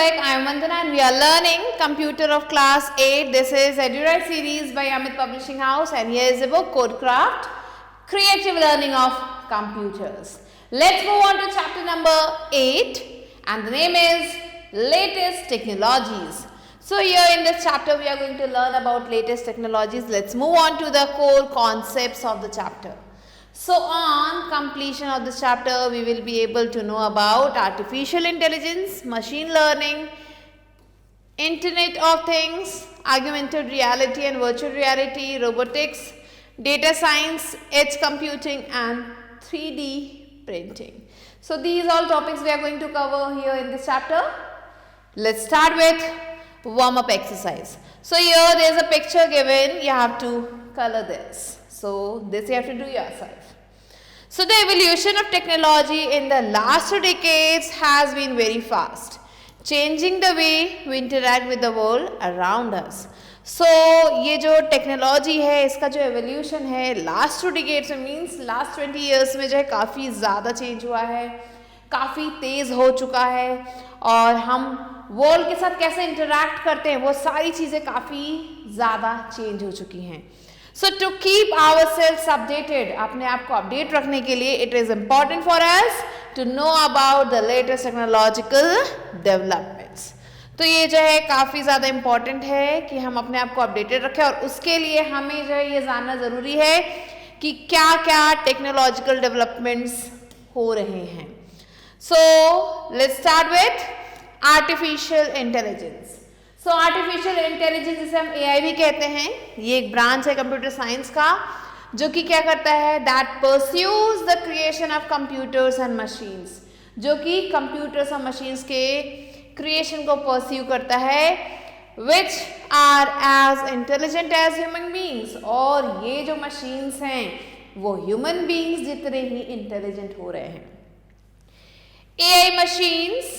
back. I am Vandana and we are learning Computer of Class 8. This is EduRide series by Amit Publishing House and here is the book Codecraft, Creative Learning of Computers. Let's move on to chapter number 8 and the name is Latest Technologies. So here in this chapter we are going to learn about latest technologies. Let's move on to the core concepts of the chapter. So on completion of this chapter, we will be able to know about artificial intelligence, machine learning, Internet of Things, augmented reality and virtual reality, robotics, data science, edge computing and 3D printing. So these all topics we are going to cover here in this chapter. Let's start with warm-up exercise. So here there is a picture given, you have to color this. So this you have to do yourself. So the evolution of technology in the last 2 decades has been very fast, changing the way we interact with the world around us. So ये जो technology है इसका जो evolution है last 2 decades में means last 20 years में जो है काफ़ी ज़्यादा चेंज हुआ है, काफ़ी तेज़ हो चुका है और हम वर्ल्ड के साथ कैसे इंटरैक्ट करते हैं वो सारी चीज़ें काफ़ी ज़्यादा चेंज हो चुकी हैं. So to keep ourselves updated, अपने आप को अपडेट रखने के लिए it is important for us to know about the latest technological developments. तो ये जो है काफ़ी ज़्यादा इम्पॉर्टेंट है कि हम अपने आप को अपडेटेड रखें और उसके लिए हमें जो है ये जानना ज़रूरी है कि क्या क्या टेक्नोलॉजिकल डेवलपमेंट्स हो रहे हैं. So let's start with artificial intelligence. So artificial intelligence जिसे हम AI भी कहते हैं, ये एक ब्रांच है कंप्यूटर साइंस का जो कि क्या करता है that pursues the creation of computers and machines, जो कि कंप्यूटर्स और मशीन्स के क्रिएशन को परस्यू करता है which are as intelligent as human beings, और ये जो मशीन्स हैं वो ह्यूमन बींग्स जितने ही इंटेलिजेंट हो रहे हैं. AI machines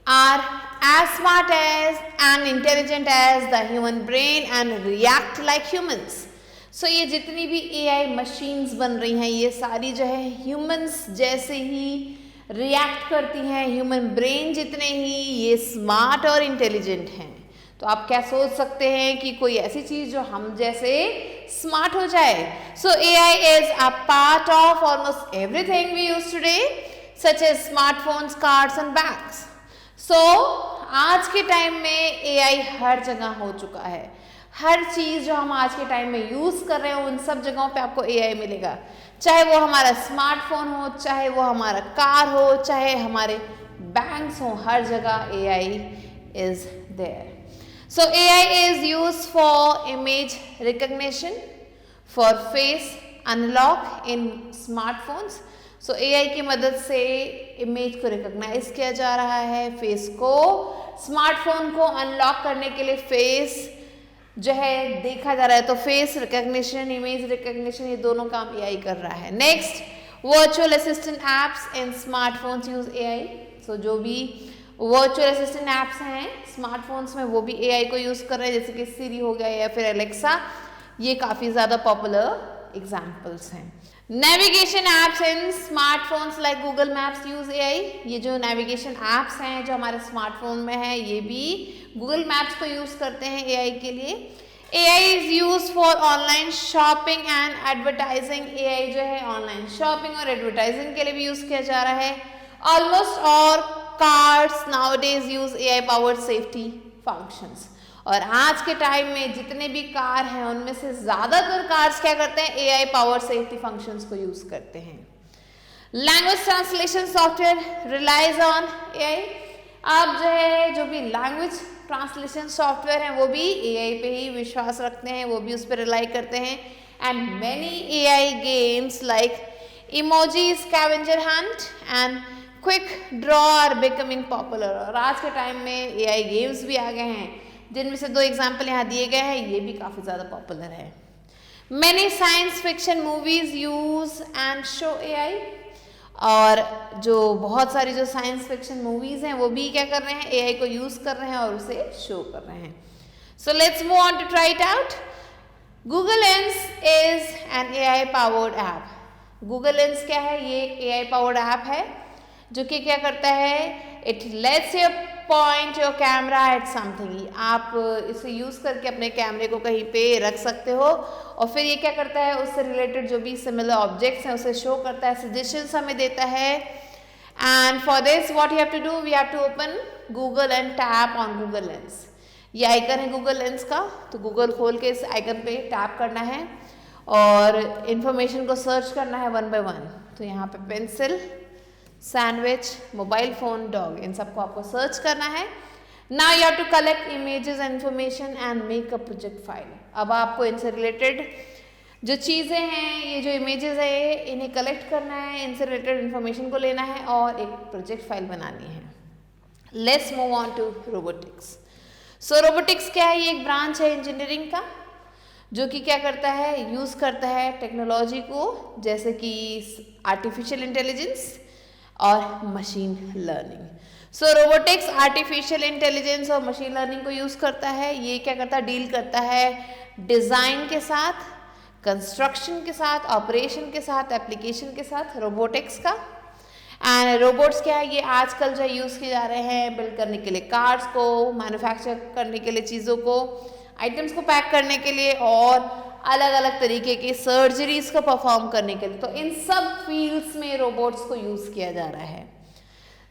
are as smart as and intelligent as the human brain and react like humans. So ये जितनी भी AI machines बन रही हैं ये सारी जो है humans जैसे ही react करती हैं, human brain जितने ही ये smart और intelligent हैं. तो आप क्या सोच सकते हैं कि कोई ऐसी चीज़ जो हम जैसे smart हो जाए. So AI is a part of almost everything we use today, such as smartphones, cars and bags. So, आज के टाइम में AI हर जगह हो चुका है. हर चीज़ जो हम आज के टाइम में यूज़ कर रहे हैं उन सब जगहों पे आपको AI मिलेगा, चाहे वो हमारा स्मार्टफोन हो, चाहे वो हमारा कार हो, चाहे हमारे बैंक्स हो, हर जगह AI is there. So AI is used for image recognition, for face unlock in smartphones. So AI की मदद से इमेज को रिकॉग्नाइज किया जा रहा है, फेस को, स्मार्टफोन को अनलॉक करने के लिए फेस जो है देखा जा रहा है. तो फेस रिकॉग्निशन, इमेज रिकॉग्निशन ये दोनों काम AI कर रहा है. Next, virtual assistant apps in smartphones use AI. सो जो भी वर्चुअल असिस्टेंट एप्स हैं स्मार्टफोन्स में वो भी AI को यूज़ कर रहे हैं, जैसे कि सीरी हो गया या फिर एलेक्सा, ये काफ़ी ज़्यादा पॉपुलर एग्जाम्पल्स हैं. Navigation apps in smartphones like Google Maps use AI. ये जो नेविगेशन एप्स हैं जो हमारे स्मार्टफोन में है ये भी गूगल मैप्स को यूज़ करते हैं AI के लिए. AI is use for online shopping and advertising. AI जो है ऑनलाइन शॉपिंग और एडवर्टाइजिंग के लिए भी यूज़ किया जा रहा है. Almost all cars nowadays use AI powered safety functions. और आज के टाइम में जितने भी कार हैं उनमें से ज़्यादातर कार्स क्या करते हैं AI पावर सेफ्टी फंक्शंस को यूज़ करते हैं. Language translation software relies on AI. आप जो है जो भी लैंग्वेज ट्रांसलेशन सॉफ्टवेयर हैं वो भी AI पे ही विश्वास रखते हैं, वो भी उस पर रिलाई करते हैं. And many AI games like emoji scavenger hunt and quick draw are becoming popular. और आज के टाइम में AI गेम्स भी आ गए हैं जिनमें से 2 एग्जाम्पल यहाँ दिए गए हैं, ये भी काफ़ी ज़्यादा पॉपुलर है. Many science fiction movies use and show AI. और जो बहुत सारी जो साइंस फिक्शन मूवीज हैं वो भी क्या कर रहे हैं AI को यूज़ कर रहे हैं और उसे शो कर रहे हैं. So let's move on to try it out. Google lens is an AI powered app. Google lens क्या है, ये एक AI पावर्ड ऐप है जो कि क्या करता है it lets you point your camera at something, आप इसे यूज़ करके अपने कैमरे को कहीं पे रख सकते हो और फिर ये क्या करता है, उससे रिलेटेड जो भी सिमिलर ऑब्जेक्ट्स हैं उसे शो करता है, सजेशंस हमें देता है. And for this what you have to do, we have to open Google and tap on Google lens. ये आइकन है गूगल लेंस का, तो गूगल खोल के इस आइकन पे टैप करना है और इन्फॉर्मेशन को सर्च करना है वन बाय वन. तो यहाँ पे pencil, sandwich, mobile phone, dog, इन सबको आपको सर्च करना है. Now you have to collect images and information and make a project file. अब आपको इनसे रिलेटेड जो चीज़ें हैं, ये जो इमेजेस है, इन्हें कलेक्ट करना है, इनसे रिलेटेड इन्फॉर्मेशन को लेना है और एक प्रोजेक्ट फाइल बनानी है. Let's move on to robotics. So robotics क्या है, ये एक ब्रांच है इंजीनियरिंग का जो कि क्या करता है, यूज़ करता है टेक्नोलॉजी को, जैसे कि आर्टिफिशियल इंटेलिजेंस और मशीन लर्निंग. सो रोबोटिक्स आर्टिफिशियल इंटेलिजेंस और मशीन लर्निंग को यूज़ करता है. ये क्या करता है, डील करता है डिज़ाइन के साथ, कंस्ट्रक्शन के साथ, ऑपरेशन के साथ, एप्लीकेशन के साथ रोबोटिक्स का. एंड रोबोट्स क्या है, ये आजकल जो यूज़ किए जा रहे हैं बिल्ड करने के लिए कार्स को, मैन्युफैक्चर करने के लिए चीज़ों को, आइटम्स को पैक करने के लिए और अलग अलग तरीके की सर्जरीज को परफॉर्म करने के लिए. तो इन सब फील्ड्स में रोबोट्स को यूज़ किया जा रहा है.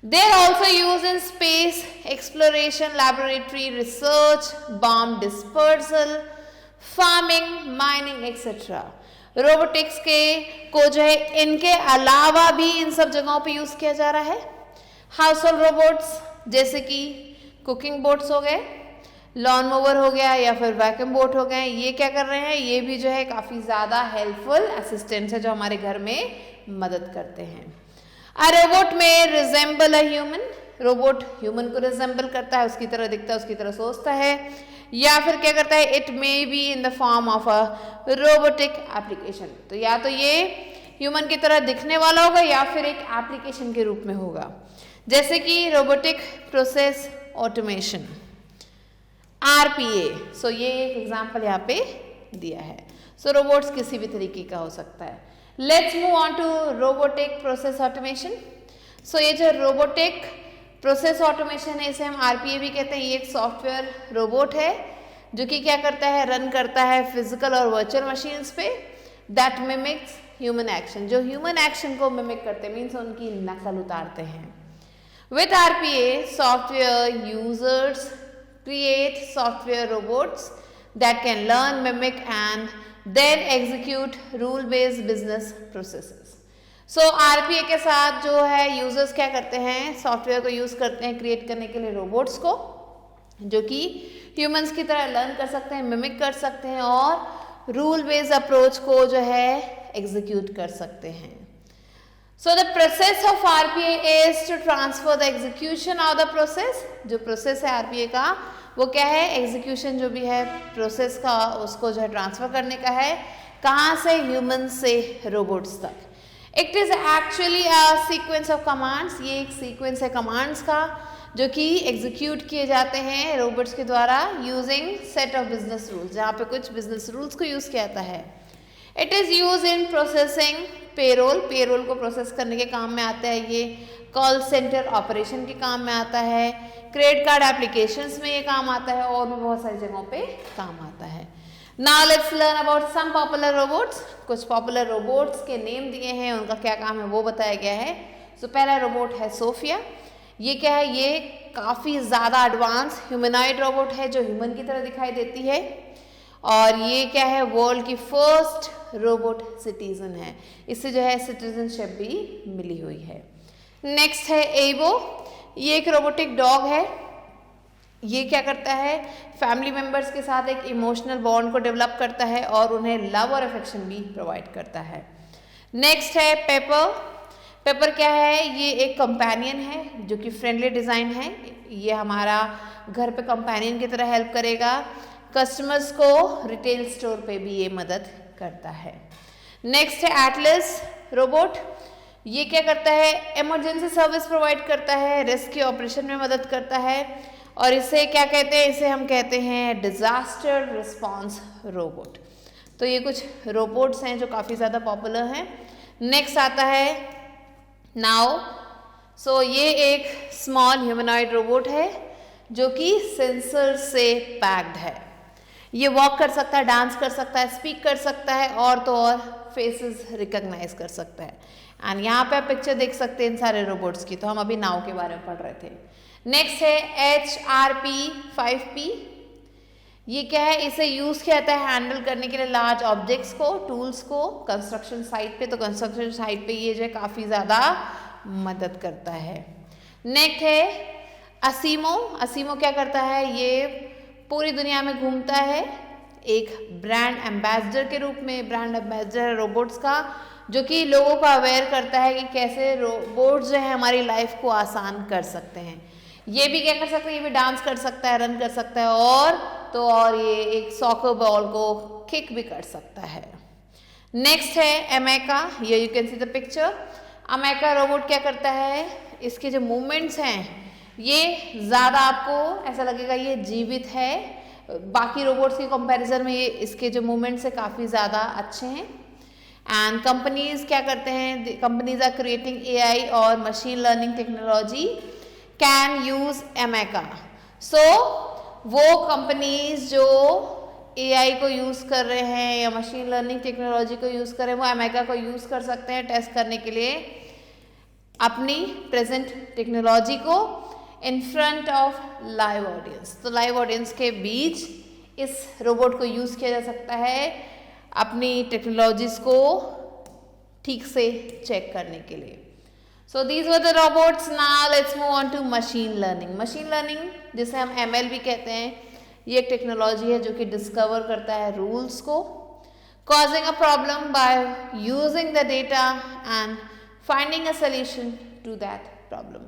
They are also use in space exploration, laboratory research, bomb dispersal, farming, mining etcetera. Robotics के को जो है इनके अलावा भी इन सब जगहों पे यूज़ किया जा रहा है. हाउस होल्ड रोबोट्स जैसे कि कुकिंग बोट्स हो गए, लॉन मोवर हो गया या फिर वैक्यूम बोट हो गए, ये क्या कर रहे हैं, ये भी जो है काफ़ी ज़्यादा हेल्पफुल असिस्टेंट्स है जो हमारे घर में मदद करते हैं. अ रोबोट में resemble a human, robot human को रिजेंबल करता है, उसकी तरह दिखता है, उसकी तरह सोचता है, या फिर क्या करता है, it may be in the form of a robotic application. तो या तो ये ह्यूमन की तरह दिखने वाला होगा या फिर एक एप्लीकेशन के रूप में होगा, जैसे कि रोबोटिक प्रोसेस ऑटोमेशन, RPA. सो ये एक एग्जाम्पल यहाँ पे दिया है. सो रोबोट्स किसी भी तरीके का हो सकता है. Let's move on to robotic process automation. So ये जो रोबोटिक प्रोसेस ऑटोमेशन है, इसे हम RPA भी कहते हैं. ये एक सॉफ्टवेयर रोबोट है जो कि क्या करता है, रन करता है फिजिकल और वर्चुअल मशीन्स पे, दैट मिमिक्स ह्यूमन एक्शन, जो ह्यूमन एक्शन को मिमिक करते हैं, मीन्स उनकी नकल उतारते हैं. With RPA software users create software robots that can learn, mimic and then execute rule based business processes. So RPA के साथ जो है यूजर्स क्या करते हैं, सॉफ्टवेयर को यूज करते हैं क्रिएट करने के लिए रोबोट्स को, जो कि ह्यूमंस की तरह लर्न कर सकते हैं, मिमिक कर सकते हैं और रूल बेस्ड अप्रोच को जो है एग्जीक्यूट कर सकते हैं. So the process of RPA is to transfer the execution of the process. जो प्रोसेस है RPA का वो क्या है, एग्जीक्यूशन जो भी है प्रोसेस का उसको जो है ट्रांसफर करने का है, कहाँ से, ह्यूमन से रोबोट्स तक. It is actually a sequence of commands. ये एक सीक्वेंस है कमांड्स का जो कि एग्जीक्यूट किए जाते हैं रोबोट्स के द्वारा using set of business rules, जहाँ पे कुछ बिजनेस रूल्स को यूज़ किया जाता है. It is use in processing payroll, payroll को प्रोसेस करने के काम में आता है ये. कॉल सेंटर ऑपरेशन के काम में आता है, क्रेडिट कार्ड एप्लीकेशंस में ये काम आता है और भी बहुत सारी जगहों पे काम आता है. Now let's learn about some popular robots. कुछ पॉपुलर रोबोट्स के नेम दिए हैं, उनका क्या काम है वो बताया गया है. सो पहला रोबोट है सोफिया. ये क्या है, ये काफ़ी ज़्यादा एडवांस ह्यूमनॉइड रोबोट है जो ह्यूमन की तरह दिखाई देती है और ये क्या है, वर्ल्ड की फर्स्ट रोबोट सिटीजन है. इससे जो है सिटीजनशिप भी मिली हुई है. नेक्स्ट है एबो. ये एक रोबोटिक डॉग है. ये क्या करता है, फैमिली मेम्बर्स के साथ एक इमोशनल बॉन्ड को डेवलप करता है और उन्हें लव और अफेक्शन भी प्रोवाइड करता है. नेक्स्ट है पेपर. पेपर क्या है, ये एक कंपेनियन है जो कि फ्रेंडली डिज़ाइन है. ये हमारा घर पे कंपेनियन की तरह हेल्प करेगा. कस्टमर्स को रिटेल स्टोर पे भी ये मदद करता है. नेक्स्ट है एटलस रोबोट. ये क्या करता है, इमरजेंसी सर्विस प्रोवाइड करता है, रेस्क्यू ऑपरेशन में मदद करता है और इसे क्या कहते हैं, इसे हम कहते हैं डिजास्टर रिस्पॉन्स रोबोट. तो ये कुछ रोबोट्स हैं जो काफ़ी ज़्यादा पॉपुलर हैं. नेक्स्ट आता है नाउ सो ये एक स्मॉल ह्यूमनॉइड रोबोट है जो कि सेंसर से पैक्ड है। ये वॉक कर सकता है, डांस कर सकता है, स्पीक कर सकता है और तो और फेसेस रिकॉग्नाइज कर सकता है। एंड यहाँ पे आप पिक्चर देख सकते हैं इन सारे रोबोट्स की। तो हम अभी नाव के बारे में पढ़ रहे थे। नेक्स्ट है HRP5P। ये क्या है, इसे यूज किया जाता है हैंडल करने के लिए लार्ज ऑब्जेक्ट्स को, टूल्स को कंस्ट्रक्शन साइट पे। तो कंस्ट्रक्शन साइट पे ये जो है काफी ज्यादा मदद करता है। नेक्स्ट है असीमो। असीमो क्या करता है, ये पूरी दुनिया में घूमता है एक ब्रांड एम्बेसडर के रूप में। ब्रांड एम्बेसडर रोबोट्स का, जो कि लोगों को अवेयर करता है कि कैसे रोबोट्स जो है हमारी लाइफ को आसान कर सकते हैं। ये भी क्या कर सकता है, ये भी डांस कर सकता है, रन कर सकता है और ये एक सॉकर बॉल को किक भी कर सकता है। नेक्स्ट है अमेका। ये you can see the picture. Ameca robot क्या करता है, इसके जो मूवमेंट्स हैं ये ज़्यादा आपको ऐसा लगेगा ये जीवित है। बाकी रोबोट्स के कंपैरिजन में ये इसके जो मूवमेंट्स है काफ़ी ज़्यादा अच्छे हैं। एंड कंपनीज क्या करते हैं, कंपनीज आर क्रिएटिंग AI और machine learning technology can use Ameca. So वो कंपनीज जो AI को यूज़ कर रहे हैं या मशीन लर्निंग टेक्नोलॉजी को यूज़ कर रहे हैं वो अमेका को यूज़ कर सकते हैं टेस्ट करने के लिए अपनी प्रेजेंट टेक्नोलॉजी को in front of live audience. तो लाइव ऑडियंस के बीच इस रोबोट को यूज़ किया जा सकता है अपनी टेक्नोलॉजीज को ठीक से चेक करने के लिए। So these were the robots. Now let's move on to machine learning. Machine learning जिसे हम ML भी कहते हैं, ये एक टेक्नोलॉजी है जो कि डिस्कवर करता है रूल्स को, causing a problem by using the data and finding a solution to that problem.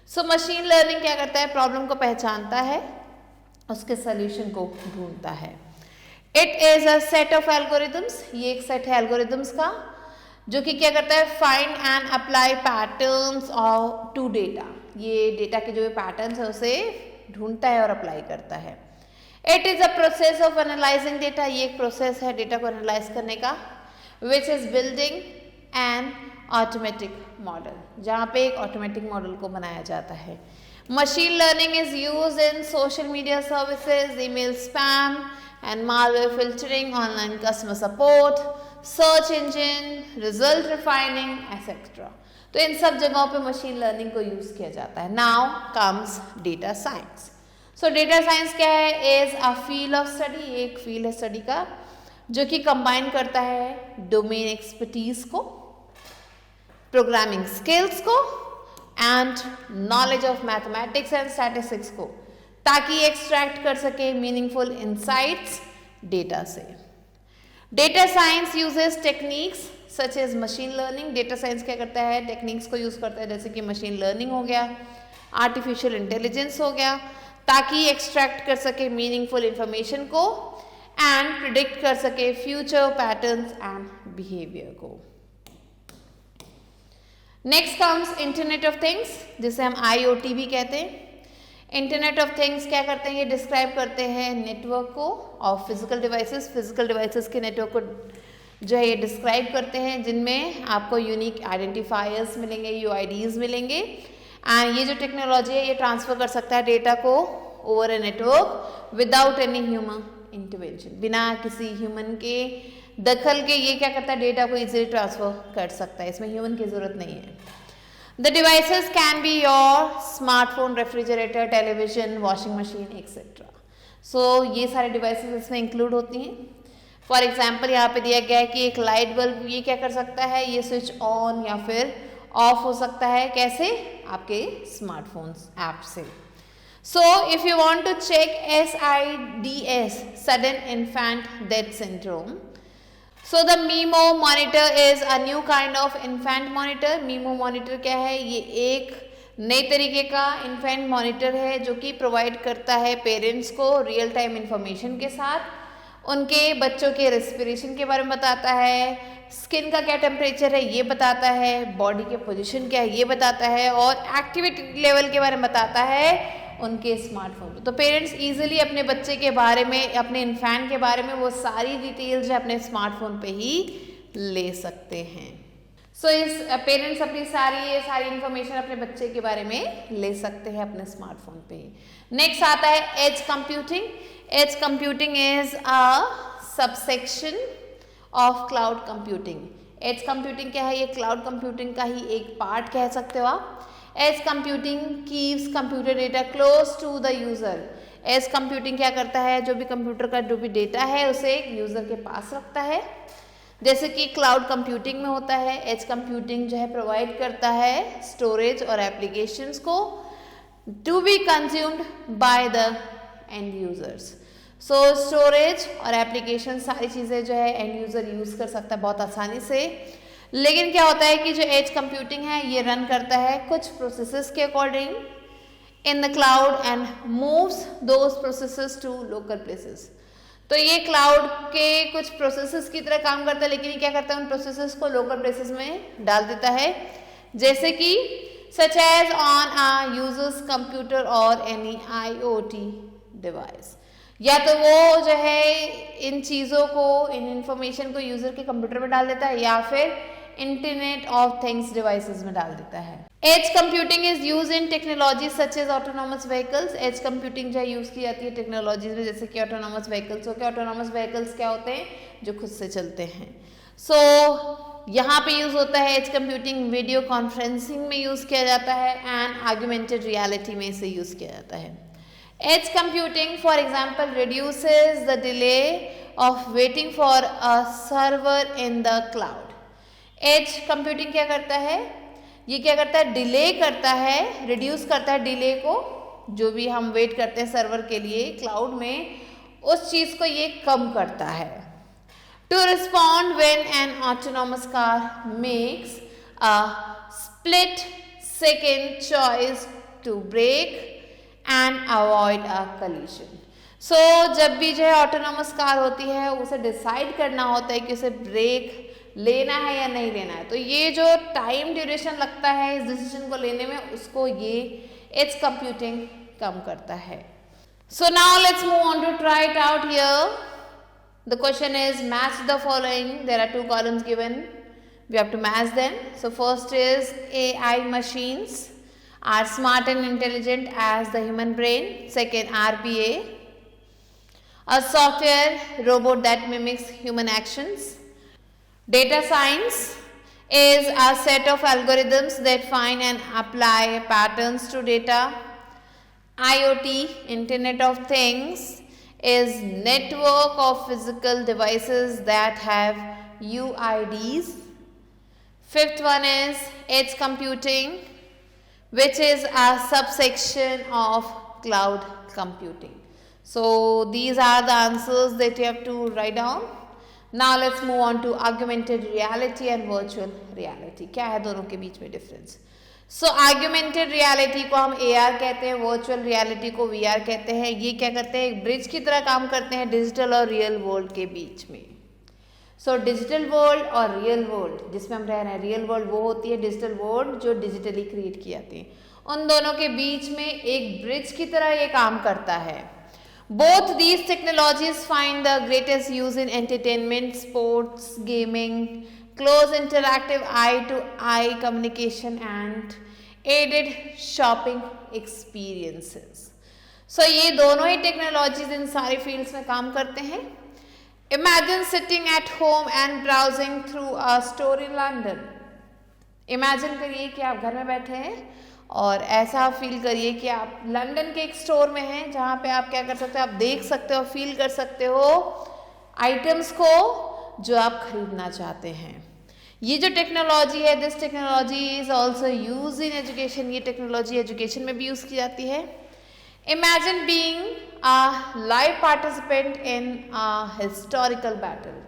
So machine learning क्या करता है, प्रॉब्लम को पहचानता है, उसके सॉल्यूशन को ढूंढता है। It is a set of algorithms. ये एक सेट है एल्गोरिदम्स का जो कि क्या करता है, फाइंड एंड अप्लाई पैटर्न्स और टू डेटा। ये डेटा के जो पैटर्न्स है उसे ढूंढता है और अप्लाई करता है। It is a process of analysing data. ये एक प्रोसेस है डेटा को एनालाइज करने का। Which is building an automatic model, जहाँ पे एक ऑटोमेटिक मॉडल को बनाया जाता है। Machine learning is used in social media services, email spam and malware filtering, online customer support, search engine, result refining etcetera. तो इन सब जगहों पे मशीन लर्निंग को यूज किया जाता है। Now comes data science. So data science क्या है, is a field of study. एक फील्ड है स्टडी का जो कि कंबाइन करता है डोमेन एक्सपर्टीज को, प्रोग्रामिंग स्किल्स को and knowledge of mathematics and statistics को, ताकि एक्सट्रैक्ट कर सके मीनिंगफुल इंसाइट्स डेटा से। Data science uses techniques such as machine learning. Data science क्या करता है, टेक्निक्स को यूज करता है जैसे कि मशीन लर्निंग हो गया, आर्टिफिशियल इंटेलिजेंस हो गया, ताकि एक्सट्रैक्ट कर सके मीनिंगफुल इंफॉर्मेशन को एंड प्रिडिक्ट कर सके फ्यूचर पैटर्न्स एंड बिहेवियर को। Next comes internet of things, जिसे हम IoT भी कहते हैं। इंटरनेट ऑफ थिंग्स क्या करते हैं, ये डिस्क्राइब करते हैं नेटवर्क को of physical devices. Physical devices के नेटवर्क को जो है ये डिस्क्राइब करते हैं जिनमें आपको यूनिक आइडेंटिफायर्स मिलेंगे, UIDs मिलेंगे। एंड ये जो टेक्नोलॉजी है ये ट्रांसफर कर सकता है डेटा को over a network without any human intervention. बिना किसी ह्यूमन के दखल के ये क्या करता है, डेटा को इजीली ट्रांसफर कर सकता है, इसमें ह्यूमन की जरूरत नहीं है। The devices can be your smartphone, refrigerator, television, washing machine etcetera. So ये सारे डिवाइसेस इसमें इंक्लूड होती हैं। फॉर एग्जाम्पल यहाँ पे दिया गया है कि एक लाइट बल्ब ये क्या कर सकता है, ये स्विच ऑन या फिर ऑफ हो सकता है। कैसे, आपके स्मार्टफोन्स ऐप से। So if you want to check SIDS, sudden infant death syndrome, so the Mimo monitor is a new kind of infant monitor. Mimo monitor क्या है, ये एक नए तरीके का इन्फेंट मॉनिटर है जो कि प्रोवाइड करता है पेरेंट्स को रियल टाइम इंफॉर्मेशन के साथ, उनके बच्चों के रेस्पिरेशन के बारे में बताता है, स्किन का क्या टेम्परेचर है ये बताता है, बॉडी के पोजीशन क्या है ये बताता है, और एक्टिविटी लेवल के बारे में बताता है उनके स्मार्टफोन में। तो पेरेंट्स इजीली अपने बच्चे के बारे में, अपने इन्फेंट के बारे में वो सारी डिटेल्स जो अपने स्मार्टफोन पे ही ले सकते हैं। सो इस पेरेंट्स अपनी सारी इंफॉर्मेशन अपने बच्चे के बारे में ले सकते हैं अपने स्मार्टफोन पे। नेक्स्ट आता है edge computing. As computing is a subsection of cloud computing. As computing क्या है? ये क्लाउड कंप्यूटिंग का ही एक पार्ट कह सकते हो आप। Edge computing keeps computer data close to the user. Edge computing क्या करता है? जो भी कंप्यूटर का जो भी डेटा है उसे यूजर के पास रखता है, जैसे कि क्लाउड कंप्यूटिंग में होता है। एज कंप्यूटिंग जो है प्रोवाइड करता है स्टोरेज और एप्लीकेशंस को to be consumed by the end users. So storage और एप्लीकेशन सारी चीज़ें जो है एंड यूज़र यूज़ कर सकता है बहुत आसानी से। लेकिन क्या होता है कि जो एज कंप्यूटिंग है ये रन करता है कुछ प्रोसेसेस के according in the cloud and moves those processes to local places. तो ये क्लाउड के कुछ प्रोसेसेस की तरह काम करता है, लेकिन ये क्या करता है? उन प्रोसेसेस को लोकल प्लेसेस में डाल देता है, जैसे कि such as on a user's computer और एनी IoT डिवाइस। या तो वो जो है इन चीज़ों को, इन इंफॉर्मेशन को यूजर के कंप्यूटर में डाल देता है या फिर इंटरनेट ऑफ थिंग्स डिवाइसेस में डाल देता है। Edge computing is use in technology such as autonomous vehicles. Edge computing जो है यूज की जाती है टेक्नोलॉजीज में, जैसे कि ऑटोनॉमस व्हीकल्स हो गया। ऑटोनॉमस व्हीकल्स क्या होते हैं? जो खुद से चलते हैं। यहाँ पे यूज होता है एज कंप्यूटिंग। वीडियो कॉन्फ्रेंसिंग में यूज किया जाता है एंड आर्गुमेंटेड रियलिटी में इसे यूज किया जाता है। Edge computing for example reduces the delay of waiting for a server in the cloud. As computing क्या करता है? ये क्या करता है? डिले करता है, रिड्यूस करता है डिले को, जो भी हम वेट करते हैं सर्वर के लिए क्लाउड में, उस चीज़ को ये कम करता है। To respond when an autonomous car makes a split second choice to brake and avoid a collision. So जब भी जो है ऑटोनॉमस कार होती है उसे डिसाइड करना होता है कि उसे ब्रेक लेना है या नहीं लेना है, तो ये जो टाइम ड्यूरेशन लगता है इस डिसीजन को लेने में, उसको ये एज कंप्यूटिंग कम करता है। So now let's move on to try it out here. The question is match the following. There are 2 columns given, we have to match them. So first is AI machines are smart and intelligent as the human brain. Second, RPA, a software robot that mimics human actions. Data science is a set of algorithms that find and apply patterns to data. IoT, Internet of Things, is network of physical devices that have UIDs. Fifth one is edge computing, which is a subsection of cloud computing. So these are the answers that you have to write down. Now let's move on to augmented reality and virtual reality. क्या है दोनों के बीच में difference? सो augmented reality को हम AR कहते हैं, virtual reality को VR कहते हैं। ये क्या करते हैं? एक ब्रिज की तरह काम करते हैं डिजिटल और रियल वर्ल्ड के बीच में। सो डिजिटल वर्ल्ड और रियल वर्ल्ड जिसमें हम रह रहे हैं, रियल वर्ल्ड वो होती है, डिजिटल वर्ल्ड जो डिजिटली क्रिएट की जाती है, उन दोनों के बीच में एक ब्रिज की तरह ये काम करता है। Both these technologies find the greatest use in entertainment, sports, gaming, close interactive eye-to-eye communication and aided shopping experiences. So ये दोनों ही टेक्नोलॉजीज इन सारे फील्ड्स में काम करते हैं। Imagine sitting at home and browsing through a store in London. Imagine करिए कि आप घर में बैठे हैं और ऐसा फील करिए कि आप लंदन के एक स्टोर में हैं जहाँ पे आप क्या कर सकते हो? आप देख सकते हो, फील कर सकते हो आइटम्स को जो आप खरीदना चाहते हैं। ये जो टेक्नोलॉजी है, this technology is also use in education. ये टेक्नोलॉजी एजुकेशन में भी यूज की जाती है। Imagine being a live participant in a historical battle.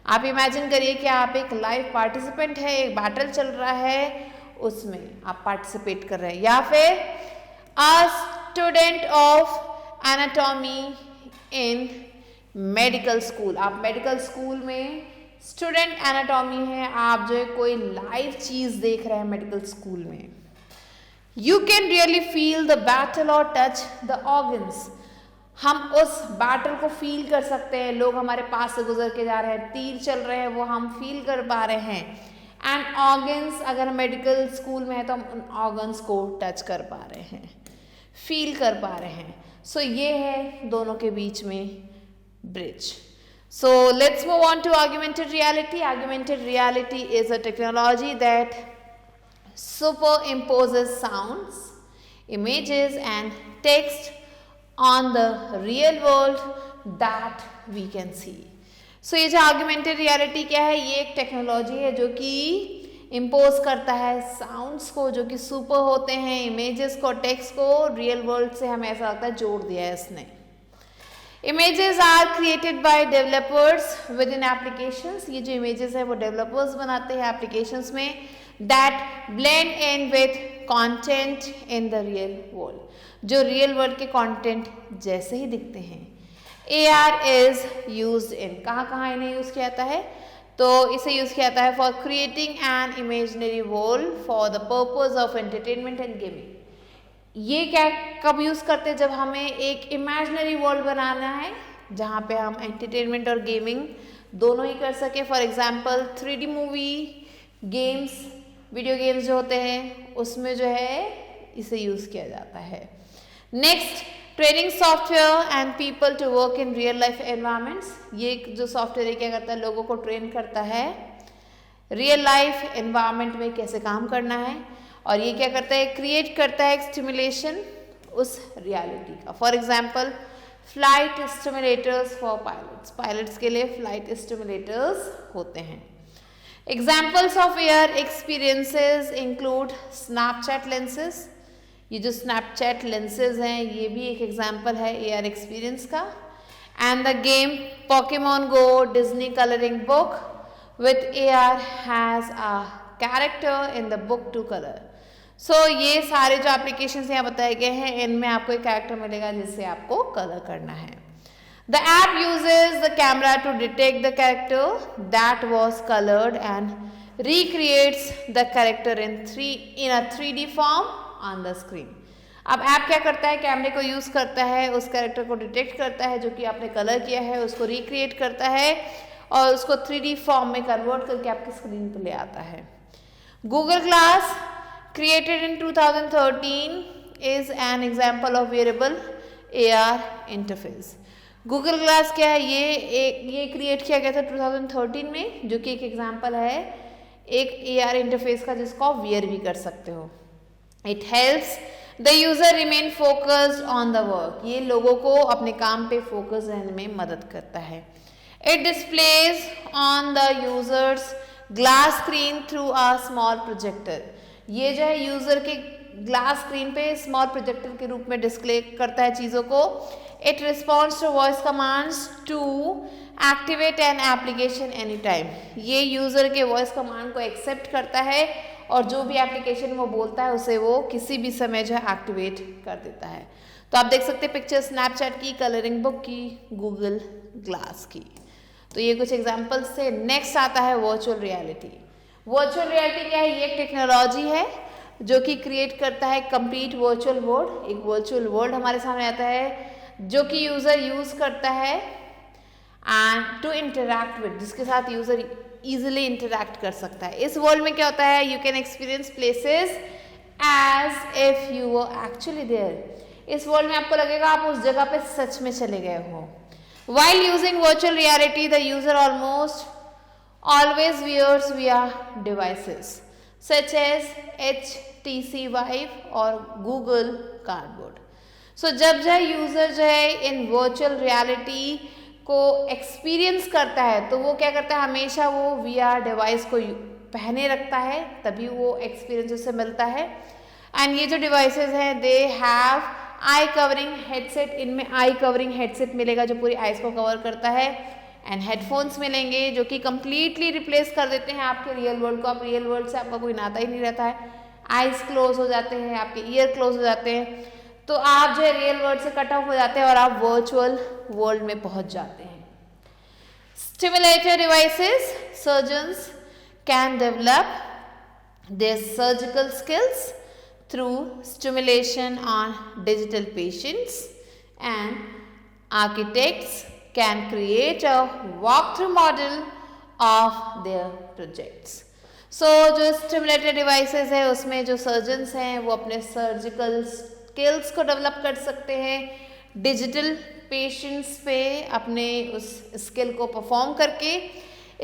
आप इमेजिन करिए कि आप एक लाइव पार्टिसिपेंट है, एक बैटल चल रहा है, उसमें आप पार्टिसिपेट कर रहे हैं। या फिर a student of anatomy in medical school. आप मेडिकल स्कूल में स्टूडेंट एनाटॉमी है, आप जो है कोई लाइव चीज देख रहे हैं मेडिकल स्कूल में। You can really feel the battle और टच द ऑर्गन्स। हम उस बैटल को फील कर सकते हैं। लोग हमारे पास से गुजर के जा रहे हैं, तीर चल रहे हैं, वो हम फील कर पा रहे हैं। एंड ऑर्गन्स, अगर हम मेडिकल स्कूल में है तो हम उन ऑर्गन्स को टच कर पा रहे हैं, फील कर पा रहे हैं. सो ये है दोनों के बीच में bridge. So let's move on to augmented reality. Augmented reality is a technology that superimposes sounds, images and text on the real world that we can see. So ये जो augmented reality क्या है, ये एक टेक्नोलॉजी है जो कि impose करता है साउंड्स को जो कि सुपर होते हैं, इमेजेस को, टेक्स्ट को रियल वर्ल्ड से हमें ऐसा लगता है जोड़ दिया है इसने. Images are created by developers within applications. ये जो images है वो developers बनाते हैं applications में that blend in with content in the real world. जो real world के content जैसे ही दिखते हैं. AR is used in, कहाँ इन्हें यूज़ किया जाता है, तो इसे यूज़ किया जाता है for creating an imaginary world for the purpose of entertainment and gaming. ये क्या कब यूज़ करते हैं, जब हमें एक इमेजिनरी वर्ल्ड बनाना है जहाँ पे हम एंटरटेनमेंट और गेमिंग दोनों ही कर सके. For example 3D movie, games, video games जो होते हैं उसमें जो है इसे यूज़ किया जाता है. Next, training software and people to work in real life environments. ये जो सॉफ्टवेयर क्या करता है, लोगों को ट्रेन करता है रियल लाइफ एनवायरमेंट में कैसे काम करना है, और ये क्या करता है, क्रिएट करता है एक स्टिमुलेशन उस रियलिटी का. For example flight stimulators for pilots, pilots के लिए फ्लाइट स्टिमुलेटर्स होते हैं. Examples of AR experiences include Snapchat lenses. ये जो स्नैपचैट लेंसेज हैं ये भी एक एग्जाम्पल है एआर एक्सपीरियंस का. And the game Pokemon go, Disney colouring book with AR has a character in the book to colour. So ये सारे जो एप्लीकेशंस यहाँ बताए गए हैं इनमें आपको एक कैरेक्टर मिलेगा जिससे आपको कलर करना है. The app uses the camera to detect the character that was coloured and recreates the character in a 3D form on the screen. अब ऐप क्या करता है, कैमरे को यूज करता है, उस कैरेक्टर को डिटेक्ट करता है जो कि आपने कलर किया है, उसको रिक्रिएट करता है और उसको 3D फॉर्म में कन्वर्ट करके आपकी स्क्रीन पर ले आता है. Google Glass, created in 2013, is an example of wearable AR interface. Google Glass क्या है, ये क्रिएट किया गया था 2013 में, जो कि एक एग्जाम्पल है एक AR इंटरफेस का जिसको आप वियर भी कर सकते हो. It helps the user remain focused on the work. ये लोगों को अपने काम पे फोकस रहने में मदद करता है. It displays on the user's glass screen through a small projector. ये जो है यूजर के ग्लास स्क्रीन पे स्मॉल प्रोजेक्टर के रूप में डिस्प्ले करता है चीज़ों को. It responds to voice commands to activate an application any time. ये यूजर के वॉइस कमांड को एक्सेप्ट करता है और जो भी एप्लीकेशन वो बोलता है उसे वो किसी भी समय जो है एक्टिवेट कर देता है. तो आप देख सकते हैं पिक्चर स्नैपचैट की, कलरिंग बुक की, गूगल ग्लास की. तो ये कुछ एग्जाम्पल्स थे. नेक्स्ट आता है वर्चुअल रियलिटी. वर्चुअल रियलिटी क्या है, ये एक टेक्नोलॉजी है जो कि क्रिएट करता है कंप्लीट वर्चुअल वर्ल्ड. एक वर्चुअल वर्ल्ड हमारे सामने आता है जो कि यूजर यूज करता है एंड टू इंटरैक्ट विद, जिसके साथ यूजर इजीली इंटरैक्ट कर सकता है. इस वर्ल्ड में क्या होता है, you can experience places as if you were actually there. इस वर्ल्ड में आपको लगेगा आप उस जगह पे सच में चले गए हो. While using virtual reality, the user almost always wears VR devices such as HTC Vive और Google Cardboard. So जब जो यूजर जो है इन वर्चुअल रियलिटी को एक्सपीरियंस करता है तो वो क्या करता है, हमेशा वो VR डिवाइस को पहने रखता है, तभी वो एक्सपीरियंस उसे मिलता है. एंड ये जो डिवाइसेस हैं they have I covering headset. इनमें आई कवरिंग हेडसेट मिलेगा जो पूरी आईज को कवर करता है. एंड हेडफोन्स मिलेंगे जो कि कंप्लीटली रिप्लेस कर देते हैं आपके रियल वर्ल्ड को. आप रियल वर्ल्ड से आपका कोई नाता ही नहीं रहता है. आईज क्लोज हो जाते हैं, आपके ईयर क्लोज हो जाते हैं, तो आप जो है रियल वर्ल्ड से कट ऑफ हो जाते हैं और आप वर्चुअल वर्ल्ड में पहुंच जाते हैं. Stimulator devices, surgeons can develop their surgical skills through stimulation on digital patients, and architects can create a walkthrough model of their projects. जो स्टिमुलेटेड डिवाइसेस है उसमें जो सर्जन्स हैं वो अपने सर्जिकल स्किल्स को डेवलप कर सकते हैं, डिजिटल पेशेंट्स पे अपने उस स्किल को परफॉर्म करके।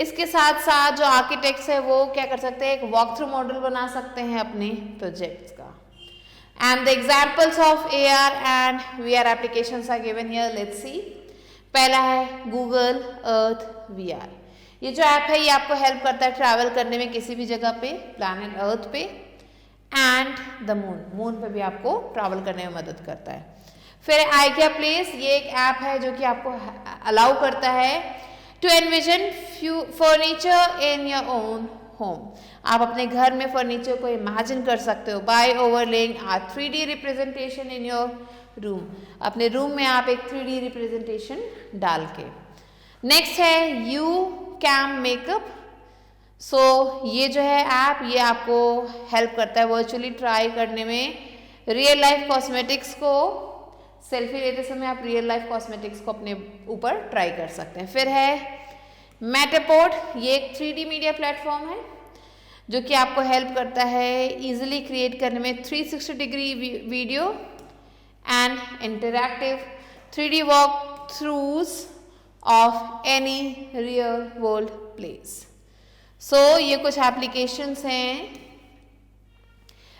इसके साथ साथ जो आर्किटेक्ट्स है वो क्या कर सकते हैं, एक वॉक थ्रू मॉडल बना सकते हैं अपने प्रोजेक्ट्स का। And the examples of AR and VR applications are given here, let's see. पहला है गूगल अर्थ VR। ये जो ऐप है ये आपको हेल्प करता है ट्रैवल करने में किसी भी जगह पे, प्लैनेट अर्थ पे एंड द मून पे भी आपको ट्रैवल करने में मदद करता है। फिर IKEA प्लेस, ये एक ऐप है जो कि आपको अलाउ करता है to envision furniture in your own home. आप अपने घर में फर्नीचर को इमेजिन कर सकते हो by overlaying a 3D representation in your room. अपने रूम में आप एक 3D रिप्रेजेंटेशन डाल के। नेक्स्ट है यू कैम मेकअप। ये जो है ऐप ये आपको हेल्प करता है वर्चुअली ट्राई करने में रियल लाइफ कॉस्मेटिक्स को। सेल्फी लेते समय आप रियल लाइफ कॉस्मेटिक्स को अपने ऊपर ट्राई कर सकते हैं। फिर है मेटापोड, ये एक 3D मीडिया प्लेटफॉर्म है जो कि आपको हेल्प करता है इजीली क्रिएट करने में 360 degree video and interactive 3D walk throughs of any real world place. ये कुछ एप्लीकेशंस हैं।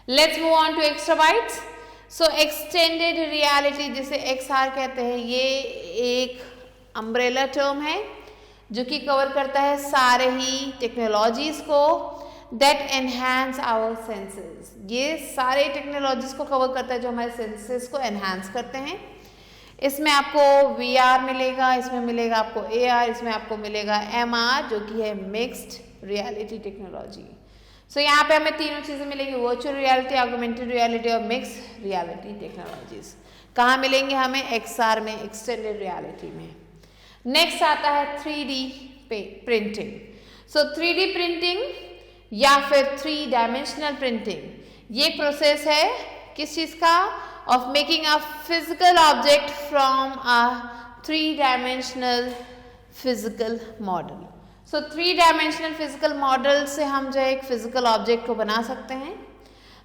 Let's move on to extra bytes. Extended reality जिसे XR कहते हैं, ये एक अम्ब्रेला टर्म है जो कि कवर करता है सारे ही टेक्नोलॉजीज को दैट एनहांस आवर सेंसेस। ये सारे टेक्नोलॉजीज को कवर करता है जो हमारे सेंसेस को एनहांस करते हैं। इसमें आपको VR मिलेगा, इसमें मिलेगा आपको AR, इसमें आपको मिलेगा MR जो कि है मिक्स्ड रियलिटी टेक्नोलॉजी। यहाँ पे हमें तीनों चीज़ें मिलेंगी, वर्चुअल रियलिटी, ऑगमेंटेड रियलिटी और मिक्स्ड रियलिटी टेक्नोलॉजीज। कहाँ मिलेंगे हमें? XR में, एक्सटेंडेड रियलिटी में। नेक्स्ट आता है 3D प्रिंटिंग। 3D प्रिंटिंग या फिर 3 डायमेंशनल प्रिंटिंग, ये प्रोसेस है किस चीज़ का? Of making a physical object from a 3 dimensional physical model. 3 dimensional physical model से हम जो है एक फिजिकल ऑब्जेक्ट को बना सकते हैं।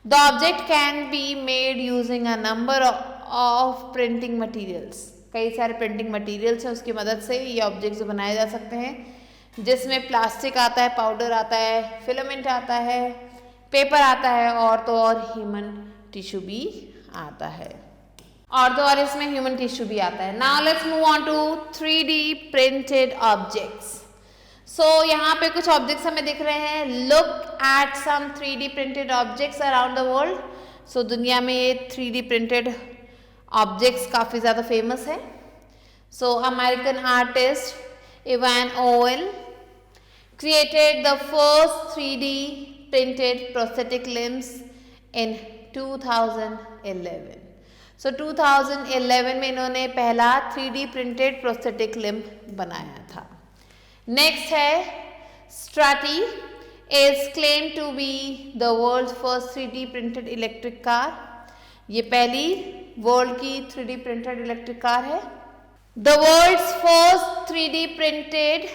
The object can be made using a number of printing materials. कई सारे प्रिंटिंग मटीरियल्स हैं, उसकी मदद से ये ऑब्जेक्ट्स बनाए जा सकते हैं जिसमें प्लास्टिक आता है, पाउडर आता है, फिलामेंट आता है, पेपर आता है और तो और ह्यूमन टिश्यू भी आता है, और तो और इसमें ह्यूमन टिश्यू भी आता है। Now let's move on to 3D printed objects. यहाँ पे कुछ ऑब्जेक्ट्स हमें दिख रहे हैं। Look at some 3D printed objects around the world. दुनिया में ये 3D प्रिंटेड ऑब्जेक्ट्स काफ़ी ज़्यादा फेमस है। American artist Ivan oval created the first 3D printed prosthetic limbs in 2011. 2011 में इन्होंने पहला 3D printed prosthetic limb बनाया था। नेक्स्ट है Strati is claimed to be the world's first 3D printed electric car. ये पहली वर्ल्ड की 3D printed इलेक्ट्रिक कार है। The world's first 3D printed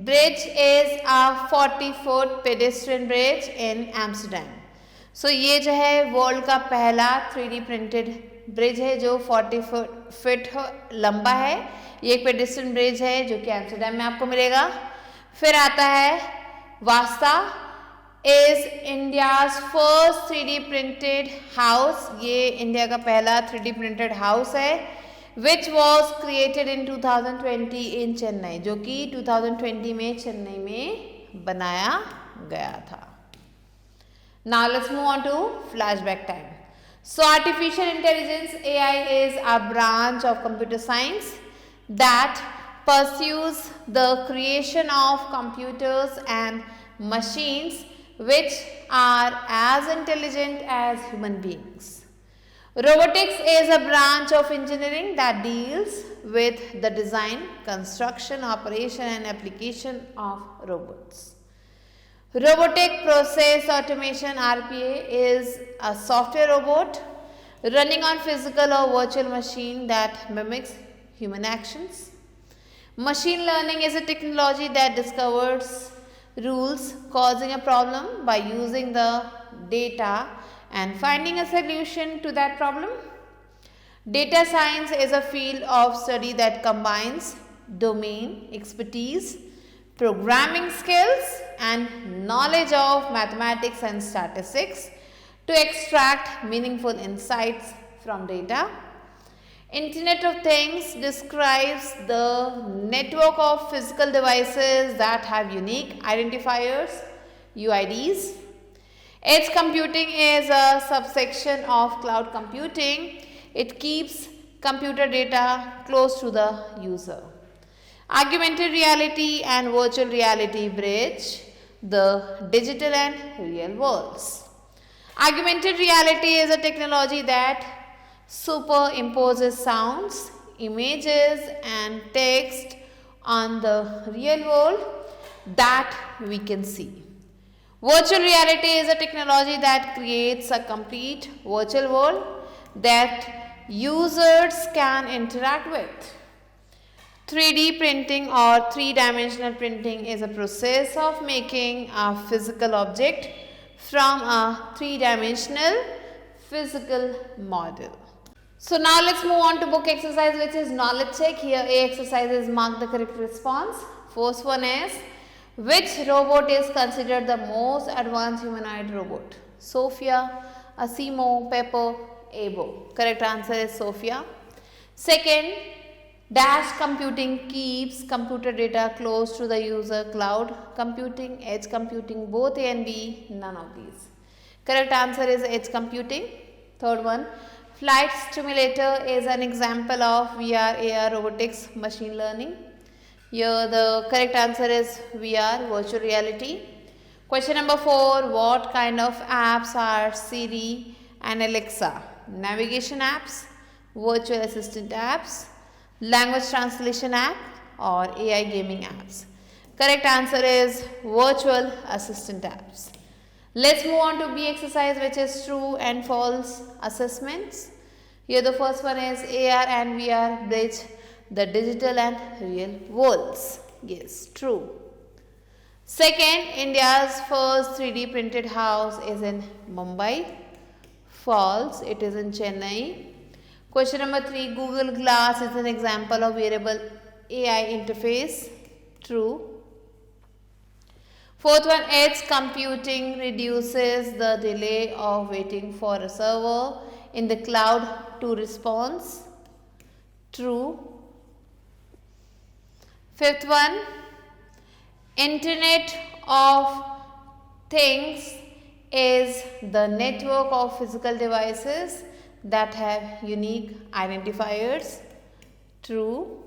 bridge is a 40-foot pedestrian bridge in Amsterdam. ये जो है world का पहला 3D printed bridge है जो 40 फीट लंबा है। ये एक पेडेस्ट्रियन ब्रिज है जो कि एम्स्टर्डम में आपको मिलेगा। फिर आता है वास्ता is India's first 3D printed house. ये इंडिया का पहला 3D प्रिंटेड हाउस है which was created in 2020 in Chennai, जो कि 2020 में चेन्नई में बनाया गया था। Now let's move on to flashback time. Artificial intelligence AI is a branch of computer science that pursues the creation of computers and machines which are as intelligent as human beings. Robotics is a branch of engineering that deals with the design, construction, operation and application of robots. Robotic Process Automation RPA is a software robot running on physical or virtual machine that mimics human actions. Machine learning is a technology that discovers rules causing a problem by using the data and finding a solution to that problem. Data science is a field of study that combines domain expertise, programming skills and knowledge of mathematics and statistics to extract meaningful insights from data. Internet of Things describes the network of physical devices that have unique identifiers, UIDs. Edge computing is a subsection of cloud computing. It keeps computer data close to the user. Augmented reality and virtual reality bridge the digital and real worlds. Augmented reality is a technology that superimposes sounds, images and text on the real world that we can see. Virtual reality is a technology that creates a complete virtual world that users can interact with. 3D printing or three-dimensional printing is a process of making a physical object from a three-dimensional physical model. So now let's move on to book exercise, which is knowledge check. Here A exercise is mark the correct response. First one is, which robot is considered the most advanced humanoid robot? Sophia, Asimo, Pepper, Abo. Correct answer is Sophia. Second, dash computing keeps computer data close to the user. Cloud computing, edge computing, both A and B, none of these. Correct answer is edge computing. Third one, flight simulator is an example of VR, AR, robotics, machine learning. Here the correct answer is VR, virtual reality. Question number 4, what kind of apps are Siri and Alexa? Navigation apps, virtual assistant apps, language translation app or AI gaming apps? Correct answer is virtual assistant apps. Let's move on to B exercise, which is true and false assessments. Here the first one is AR and VR bridge the digital and real worlds. Yes, true. Second, India's first 3D printed house is in Mumbai. False, it is in Chennai. Question number 3, Google Glass is an example of wearable AI interface. True. Fourth one, edge computing reduces the delay of waiting for a server in the cloud to response. True. Fifth one, Internet of Things is the network of physical devices that have unique identifiers. True.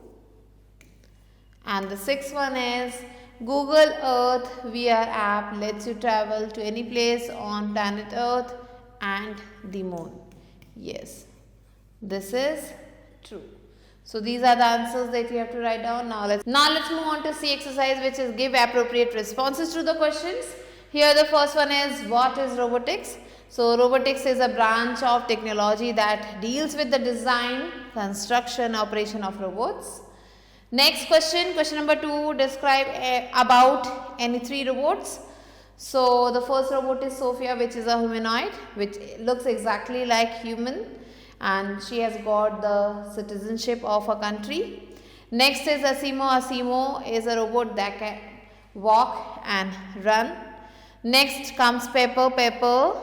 And the sixth one is, Google Earth VR app lets you travel to any place on planet Earth and the moon. Yes, this is true. So these are the answers that you have to write down. Now let's move on to C exercise, which is give appropriate responses to the questions. Here the first one is, what is robotics? So robotics is a branch of technology that deals with the design, construction, operation of robots. Next question, question number 2, describe about any 3 robots. So the first robot is Sophia, which is a humanoid, which looks exactly like human, and she has got the citizenship of a country. Next is Asimo. Asimo is a robot that can walk and run. Next comes Pepper. Pepper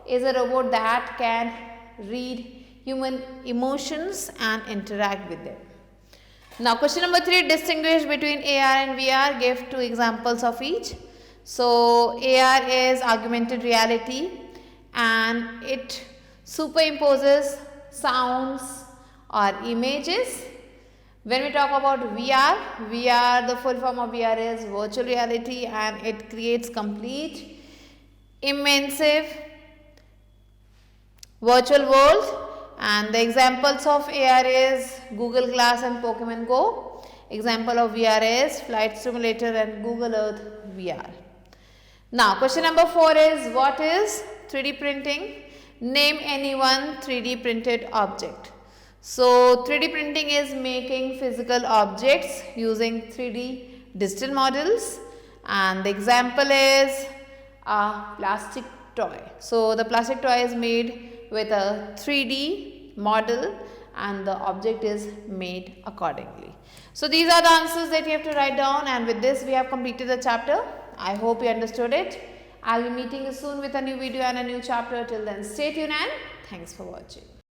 is a robot that can read human emotions and interact with them. Now question number 3, distinguish between AR and VR, give 2 examples of each. So AR is augmented reality and it superimposes sounds or images. When we talk about VR, the full form of VR is virtual reality and it creates complete, immersive virtual world. And the examples of AR is Google Glass and Pokemon Go. Example of VR is Flight Simulator and Google Earth VR. Now question number 4 is, what is 3D printing? Name any one 3D printed object. So 3D printing is making physical objects using 3D digital models, and the example is a plastic toy. So the plastic toy is made with a 3D model and the object is made accordingly. So these are the answers that you have to write down, and with this we have completed the chapter. I hope you understood it. I'll be meeting you soon with a new video and a new chapter. Till then, stay tuned and thanks for watching.